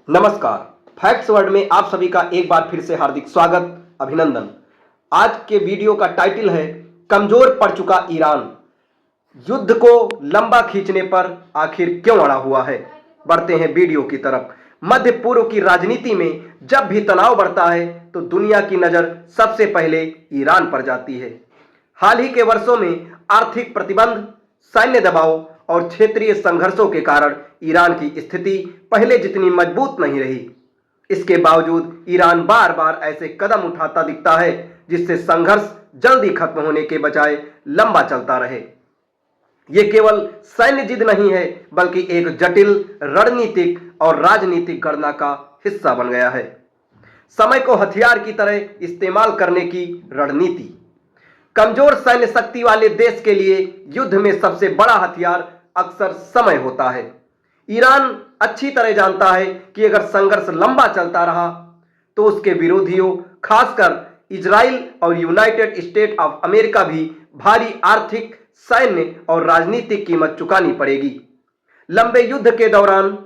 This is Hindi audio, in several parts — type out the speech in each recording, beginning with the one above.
नमस्कार। फैक्ट्स वर्ल्ड में आप सभी का एक बार फिर से हार्दिक स्वागत, अभिनंदन। आज के वीडियो का टाइटल है कमजोर पड़ चुका ईरान, युद्ध को लंबा खींचने पर आखिर क्यों अड़ा हुआ है। बढ़ते हैं वीडियो की तरफ। मध्य पूर्व की राजनीति में जब भी तनाव बढ़ता है तो दुनिया की नजर सबसे पहले ईरान पर जाती है। हाल ही के वर्षों में आर्थिक प्रतिबंध, सैन्य दबाव और क्षेत्रीय संघर्षों के कारण ईरान की स्थिति पहले जितनी मजबूत नहीं रही। इसके बावजूद ईरान बार बार ऐसे कदम उठाता दिखता है जिससे संघर्ष जल्दी खत्म होने के बजाय लंबा चलता रहे। यह केवल सैन्य जिद नहीं है बल्कि एक जटिल रणनीतिक और राजनीतिक गणना का हिस्सा बन गया है। समय को हथियार की तरह इस्तेमाल करने की रणनीति। कमजोर सैन्य शक्ति वाले देश के लिए युद्ध में सबसे बड़ा हथियार अक्सर समय होता है। ईरान अच्छी तरह जानता है कि अगर संघर्ष लंबा चलता रहा तो उसके विरोधियों, खासकर इजराइल और यूनाइटेड स्टेट ऑफ अमेरिका भी भारी आर्थिक, सैन्य और राजनीतिक कीमत चुकानी पड़ेगी। लंबे युद्ध के दौरान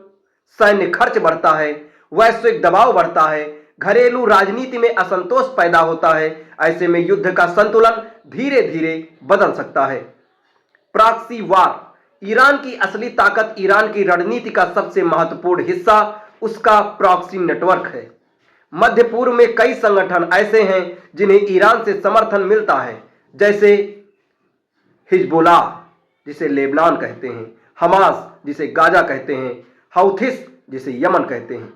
सैन्य खर्च बढ़ता है, वैश्विक दबाव बढ़ता है, घरेलू राजनीति में असंतोष पैदा होता है। ऐसे में युद्ध का संतुलन धीरे धीरे बदल सकता है। प्रॉक्सी वार। ईरान की असली ताकत, ईरान की रणनीति का सबसे महत्वपूर्ण हिस्सा उसका प्रॉक्सी नेटवर्क है। मध्य पूर्व में कई संगठन ऐसे हैं जिन्हें ईरान से समर्थन मिलता है, जैसे हिजबुल्लाह जिसे लेबनान कहते हैं, हमास जिसे गाजा कहते हैं, हौथिस जिसे यमन कहते हैं।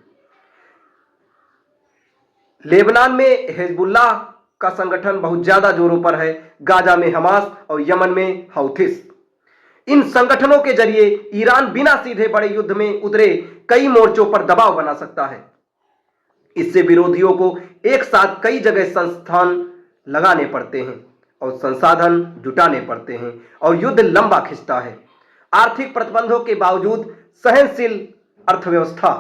लेबनान में हिजबुल्लाह का संगठन बहुत ज्यादा जोरों पर है, गाजा में हमास और यमन में हौथिस। इन संगठनों के जरिए ईरान बिना सीधे बड़े युद्ध में उतरे कई मोर्चों पर दबाव बना सकता है। इससे विरोधियों को एक साथ कई जगह संस्थान लगाने पड़ते हैं और संसाधन जुटाने पड़ते हैं और युद्ध लंबा खिंचता है। आर्थिक प्रतिबंधों के बावजूद सहनशील अर्थव्यवस्था।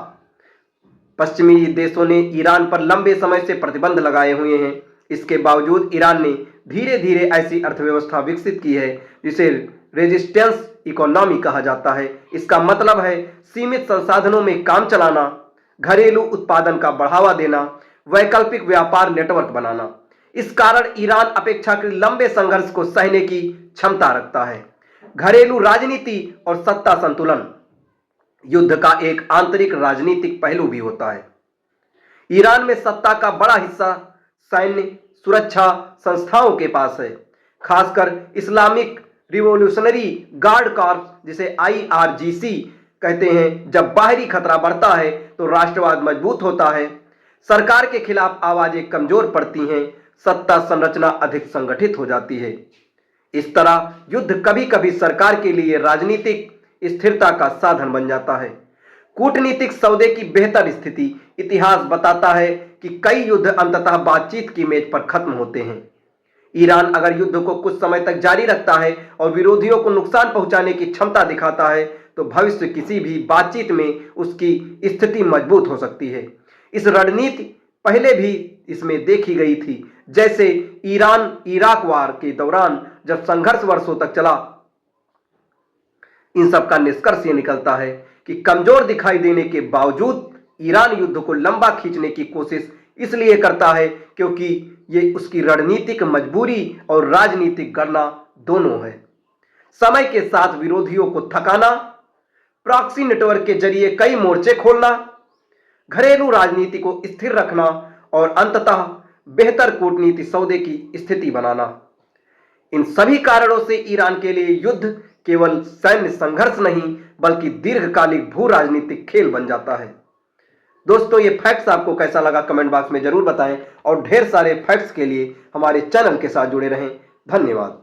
पश्चिमी देशों ने ईरान पर लंबे समय से प्रतिबंध लगाए हुए हैं। इसके बावजूद ईरान ने धीरे धीरे ऐसी अर्थव्यवस्था विकसित की है जिसे रेजिस्टेंस इकोनॉमी कहा जाता है। इसका मतलब है सीमित संसाधनों में काम चलाना, घरेलू उत्पादन का बढ़ावा देना, वैकल्पिक व्यापार नेटवर्क बनाना। इस कारण ईरान अपेक्षाकृत लंबे संघर्ष को सहने की क्षमता रखता है। घरेलू राजनीति और सत्ता संतुलन। युद्ध का एक आंतरिक राजनीतिक पहलू भी होता है। ईरान में सत्ता का बड़ा हिस्सा सैन्य सुरक्षा संस्थाओं के पास है, खासकर इस्लामिक रिवॉल्यूशनरी गार्ड कॉर्प्स जिसे IRGC कहते हैं। जब बाहरी खतरा बढ़ता है तो राष्ट्रवाद मजबूत होता है, सरकार के खिलाफ आवाजें कमजोर पड़ती हैं, सत्ता संरचना अधिक संगठित हो जाती है। इस तरह युद्ध कभी कभी सरकार के लिए राजनीतिक स्थिरता का साधन बन जाता है। कूटनीतिक सौदे की बेहतर स्थिति। इतिहास बताता है कि कई युद्ध अंततः बातचीत की मेज पर खत्म होते हैं। ईरान अगर युद्ध को कुछ समय तक जारी रखता है और विरोधियों को नुकसान पहुंचाने की क्षमता दिखाता है तो भविष्य किसी भी बातचीत में उसकी स्थिति मजबूत हो सकती है। इस रणनीति पहले भी इसमें देखी गई थी, जैसे ईरान इराक वार के दौरान जब संघर्ष वर्षों तक चला। इन सब का निष्कर्ष ये निकलता है कि कमजोर दिखाई देने के बावजूद ईरान युद्ध को लंबा खींचने की कोशिश इसलिए करता है क्योंकि ये उसकी रणनीतिक मजबूरी और राजनीतिक गणना दोनों है। समय के साथ विरोधियों को थकाना, प्रॉक्सी नेटवर्क के जरिए कई मोर्चे खोलना, घरेलू राजनीति को स्थिर रखना और अंततः बेहतर कूटनीति सौदे की स्थिति बनाना। इन सभी कारणों से ईरान के लिए युद्ध केवल सैन्य संघर्ष नहीं बल्कि दीर्घकालिक भू राजनीतिक खेल बन जाता है। दोस्तों, ये फैक्ट्स आपको कैसा लगा कमेंट बॉक्स में जरूर बताएं और ढेर सारे फैक्ट्स के लिए हमारे चैनल के साथ जुड़े रहें। धन्यवाद।